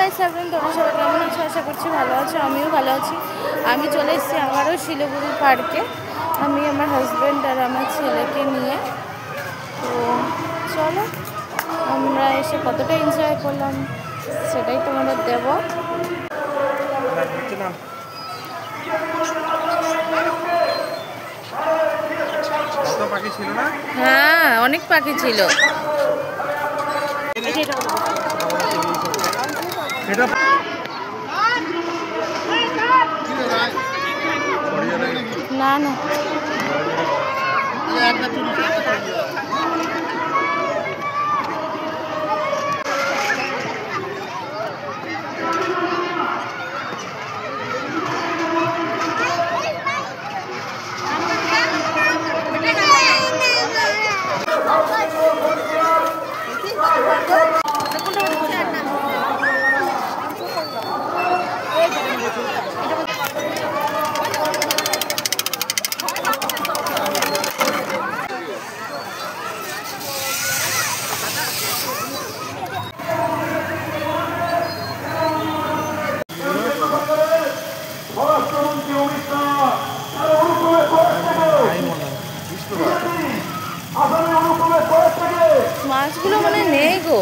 Guys, আপনারা তোমরা সবাই কেমন আছো? আশা করছি ভালো আছো, আমিও ভালো আছি। আমি চলে এসেছি আমারও শিলিগুড়ি পার্কে, আমি আমার হাজব্যান্ড আর আমার ছেলেকে নিয়ে। তো চলো আমরা এসে কতটা এনজয় করলাম সেটাই তোমাদের দেবো। পাখি ছিল না? হ্যাঁ, অনেক পাখি ছিল। না না মাছগুলো মানে নেই গো।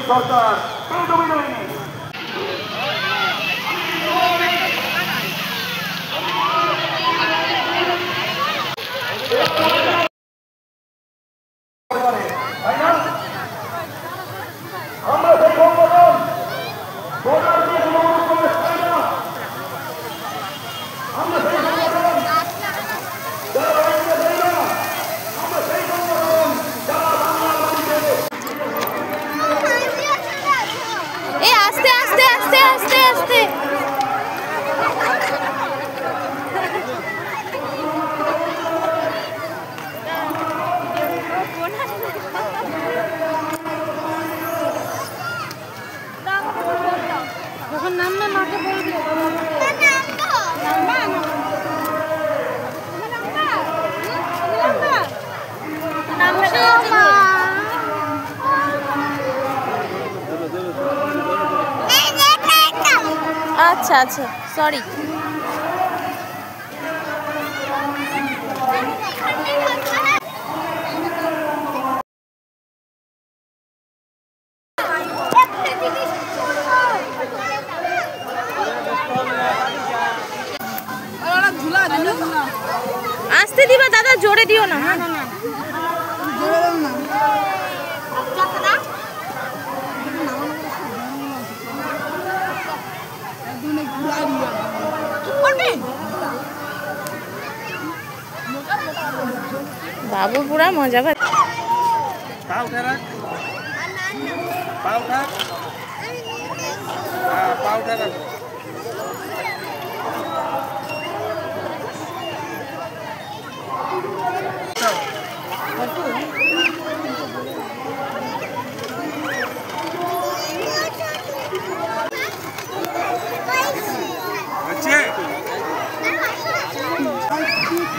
সরকার আচ্ছা আচ্ছা, সরি। আসতে দিবা দাদা, জোরে দিও না। বাবু পুরা মজা পাচ্ছে।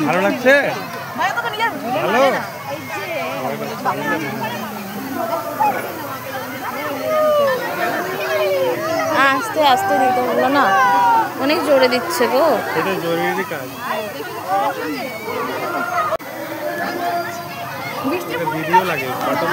ভালো লাগছে? ভালো। আস্তে আস্তে দিতে বললো না, অনেক জোরে দিচ্ছে গো। এটা জরুরি কাজ। ভিডিও লাগে, ফটো